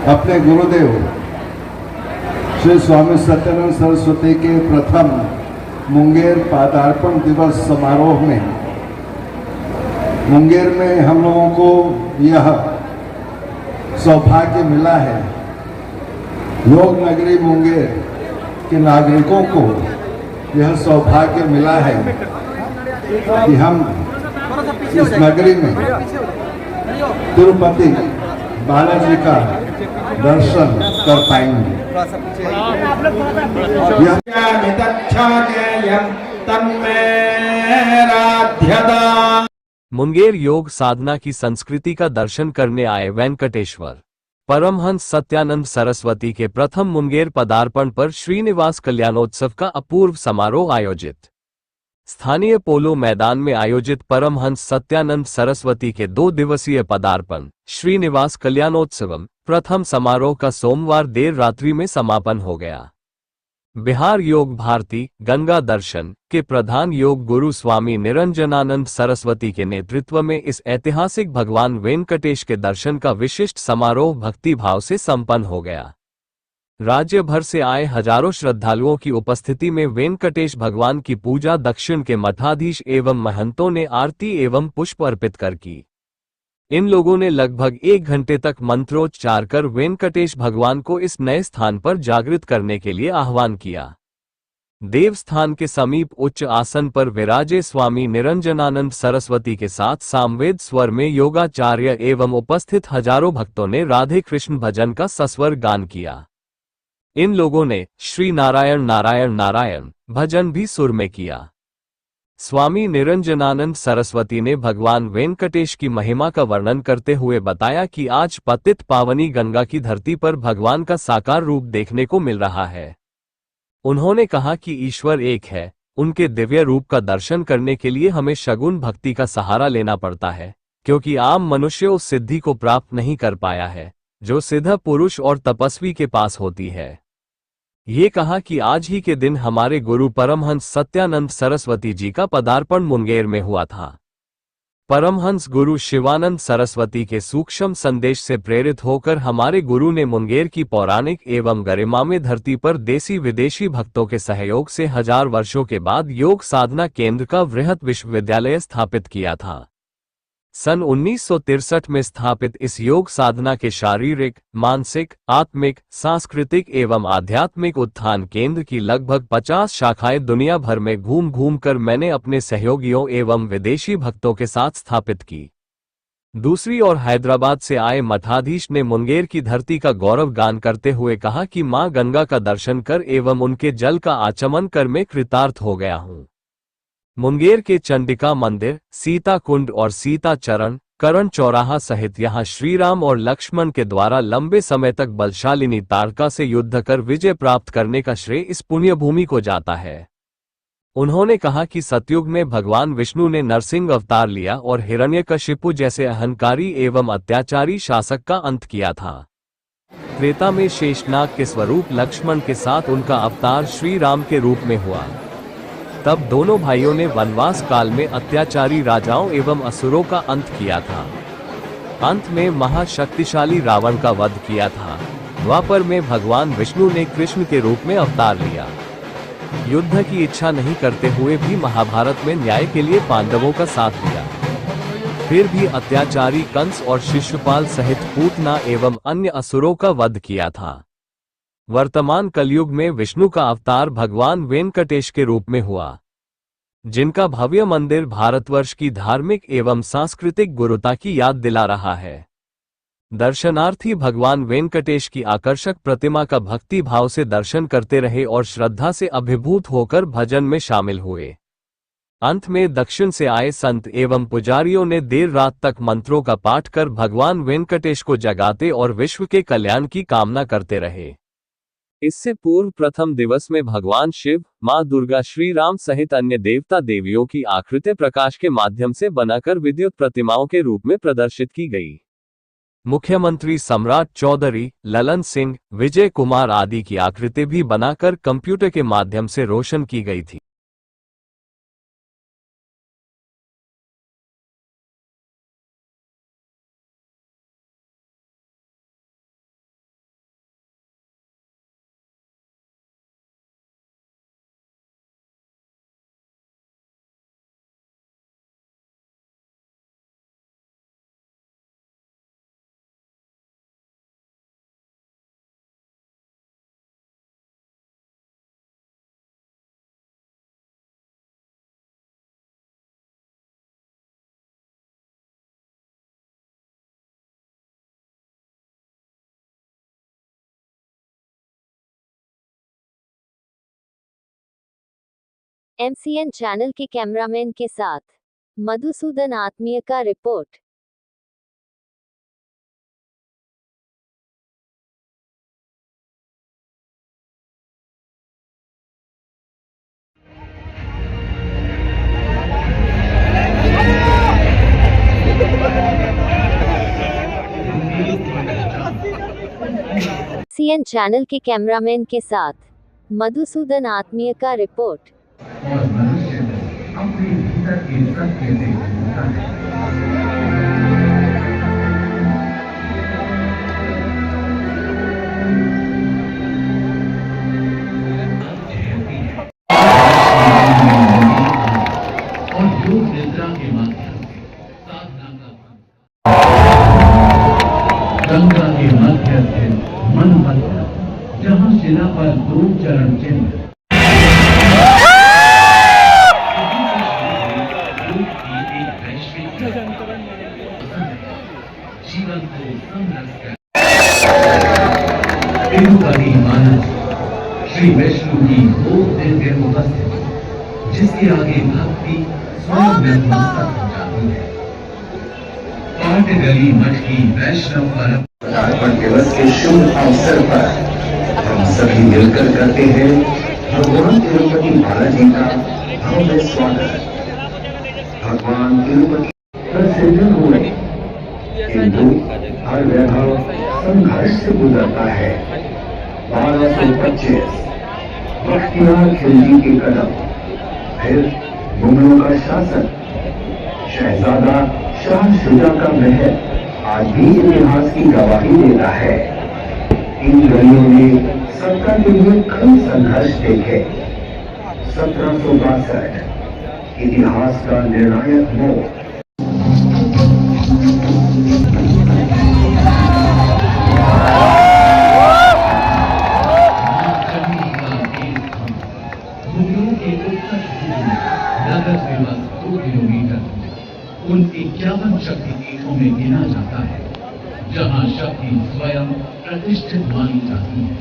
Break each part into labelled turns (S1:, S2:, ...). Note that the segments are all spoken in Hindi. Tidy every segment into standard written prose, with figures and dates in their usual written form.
S1: अपने गुरुदेव श्री स्वामी सत्यानंद सरस्वती के प्रथम मुंगेर पदार्पण दिवस समारोह में मुंगेर में हम लोगों को यह सौभाग्य मिला है। योग नगरी मुंगेर के नागरिकों को यह सौभाग्य मिला है कि हम इस नगरी में तिरुपति बालाजी का दर्शन कर पाएंगे।
S2: मुंगेर योग साधना की संस्कृति का दर्शन करने आए वेंकटेश्वर परमहंस सत्यानंद सरस्वती के प्रथम मुंगेर पदार्पण पर श्रीनिवास कल्याणोत्सव का अपूर्व समारोह आयोजित। स्थानीय पोलो मैदान में आयोजित परमहंस सत्यानंद सरस्वती के 2 दिवसीय पदार्पण श्रीनिवास कल्याणोत्सवम प्रथम समारोह का सोमवार देर रात्रि में समापन हो गया। बिहार योग भारती गंगा दर्शन के प्रधान योग गुरु स्वामी निरंजनानंद सरस्वती के नेतृत्व में इस ऐतिहासिक भगवान वेंकटेश के दर्शन का विशिष्ट समारोह भक्ति भाव से संपन्न हो गया। राज्य भर से आए हजारों श्रद्धालुओं की उपस्थिति में वेंकटेश भगवान की पूजा दक्षिण के मठाधीश एवं महंतों ने आरती एवं पुष्प अर्पित कर की। इन लोगों ने लगभग 1 घंटे तक मंत्रोच्चार कर वेंकटेश भगवान को इस नए स्थान पर जागृत करने के लिए आह्वान किया। देवस्थान के समीप उच्च आसन पर विराजे स्वामी निरंजनानंद सरस्वती के साथ सामवेद स्वर में योगाचार्य एवं उपस्थित हजारों भक्तों ने राधे कृष्ण भजन का सस्वर गान किया। इन लोगों ने श्री नारायण नारायण नारायण भजन भी सुर में किया। स्वामी निरंजनानंद सरस्वती ने भगवान वेंकटेश की महिमा का वर्णन करते हुए बताया कि आज पतित पावनी गंगा की धरती पर भगवान का साकार रूप देखने को मिल रहा है। उन्होंने कहा कि ईश्वर एक है, उनके दिव्य रूप का दर्शन करने के लिए हमें शगुन भक्ति का सहारा लेना पड़ता है, क्योंकि आम मनुष्य उस सिद्धि को प्राप्त नहीं कर पाया है जो सिद्ध पुरुष और तपस्वी के पास होती है। ये कहा कि आज ही के दिन हमारे गुरु परमहंस सत्यानंद सरस्वती जी का पदार्पण मुंगेर में हुआ था। परमहंस गुरु शिवानंद सरस्वती के सूक्ष्म संदेश से प्रेरित होकर हमारे गुरु ने मुंगेर की पौराणिक एवं गरिमामय धरती पर देसी विदेशी भक्तों के सहयोग से 1000 वर्षों के बाद योग साधना केंद्र का वृहत विश्वविद्यालय स्थापित किया था। सन 1963 में स्थापित इस योग साधना के शारीरिक, मानसिक, आत्मिक, सांस्कृतिक एवं आध्यात्मिक उत्थान केंद्र की लगभग 50 शाखाएं दुनिया भर में घूम घूम कर मैंने अपने सहयोगियों एवं विदेशी भक्तों के साथ स्थापित की। दूसरी ओर हैदराबाद से आए मठाधीश ने मुंगेर की धरती का गौरव गान करते हुए कहा कि मां गंगा का दर्शन कर एवं उनके जल का आचमन कर मैं कृतार्थ हो गया हूं। मुंगेर के चंडिका मंदिर, सीता कुंड और सीता चरण, करण चौराहा सहित यहां श्रीराम और लक्ष्मण के द्वारा लंबे समय तक बलशालिनी ताड़का से युद्ध कर विजय प्राप्त करने का श्रेय इस पुण्य भूमि को जाता है। उन्होंने कहा कि सतयुग में भगवान विष्णु ने नरसिंह अवतार लिया और हिरण्यकशिपु जैसे अहंकारी एवं अत्याचारी शासक का अंत किया था। त्रेता में शेषनाग के स्वरूप लक्ष्मण के साथ उनका अवतार श्री राम के रूप में हुआ। तब दोनों भाइयों ने वनवास काल में अत्याचारी राजाओं एवं असुरों का अंत किया था। अंत में महाशक्तिशाली रावण का वध किया था। द्वापर में भगवान विष्णु ने कृष्ण के रूप में अवतार लिया। युद्ध की इच्छा नहीं करते हुए भी महाभारत में न्याय के लिए पांडवों का साथ दिया। फिर भी अत्याचारी कंस और शिशुपाल सहित पूतना एवं अन्य असुरों का वध किया था। वर्तमान कलयुग में विष्णु का अवतार भगवान वेंकटेश के रूप में हुआ, जिनका भव्य मंदिर भारतवर्ष की धार्मिक एवं सांस्कृतिक गुरुता की याद दिला रहा है। दर्शनार्थी भगवान वेंकटेश की आकर्षक प्रतिमा का भक्ति भाव से दर्शन करते रहे और श्रद्धा से अभिभूत होकर भजन में शामिल हुए। अंत में दक्षिण से आए संत एवं पुजारियों ने देर रात तक मंत्रों का पाठ कर भगवान वेंकटेश को जगाते और विश्व के कल्याण की कामना करते रहे। इससे पूर्व प्रथम दिवस में भगवान शिव, मां दुर्गा, श्री राम सहित अन्य देवता देवियों की आकृति प्रकाश के माध्यम से बनाकर विद्युत प्रतिमाओं के रूप में प्रदर्शित की गई। मुख्यमंत्री सम्राट चौधरी, ललन सिंह, विजय कुमार आदि की आकृति भी बनाकर कंप्यूटर के माध्यम से रोशन की गई थी।
S3: MCN चैनल के कैमरामैन के साथ मधुसूदन आत्मीय का रिपोर्ट। MCN चैनल के कैमरामैन के साथ मधुसूदन आत्मीय का रिपोर्ट।
S4: और मनुष्य अपने भीतर के सत्य से जुड़ता है। और योग निद्रा के माध्यम से साधना का गंगा के मध्य से मन मंत्र, जहाँ शिला पर दो चरण चिन्ह जीवन को समरस कर तिरुपति मानस श्री वैष्णु की वो दिव्य उपस्थिति जिसके आगे भक्ति स्वयं नतमस्तक हो जाती है। पाट गली मठ की वैष्णव पदार्पण दिवस के शुभ अवसर पर हम सभी मिलकर करते हैं भगवान तिरुपति बालाजी का भव्य स्वागत। भगवान तिरुपति प्रसिद्ध हुए हिंदू हर वैभव संघर्ष से गुजरता है। 1225 बख्तियार खिलजी के कदम, फिर मुगलों का शासन, शहजादा शाह शुजा का महल आज भी इतिहास की गवाही देता है। इन गलियों में सत्ता के लिए कई संघर्ष देखे। 1762 इतिहास का निर्णायक मोड़। नगर से बस 2 किलोमीटर उन 51 शक्तिपीठों में गिना जाता है जहां शक्ति स्वयं प्रतिष्ठित मानी जाती है।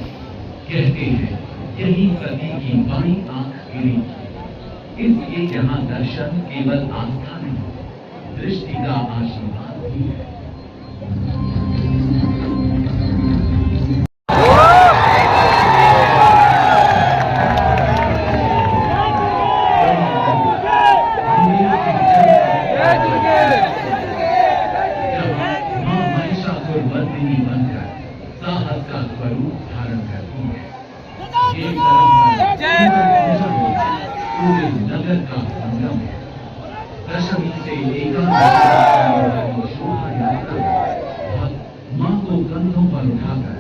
S4: कहते हैं यही सती की बाईं आंख गिरी, इसलिए यहाँ दर्शन केवल आस्था नहीं, दृष्टि का आशीर्वाद भी है। साहस का स्वरूप धारण करती है। ये परंपरा पूरे नगर का संगम है। दशमी से एकादशी शोभा यात्रा भक्त मां को कंधों पर उठाकर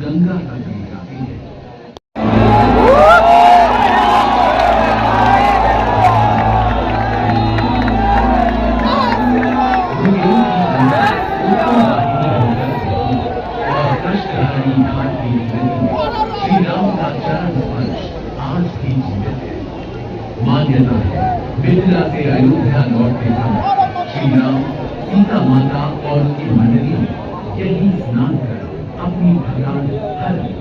S4: गंगा तक ले जाती है। श्री राम का चरण स्पर्श आज भी जीवित है। मान्यता है मिथिला से अयोध्या लौटते समय श्री राम, सीता माता और उनकी मंडली यही स्नान कर अपनी थकान हर ली।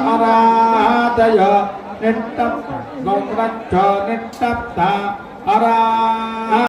S1: आराधय निट्टप् गौरच्च निट्टप्ता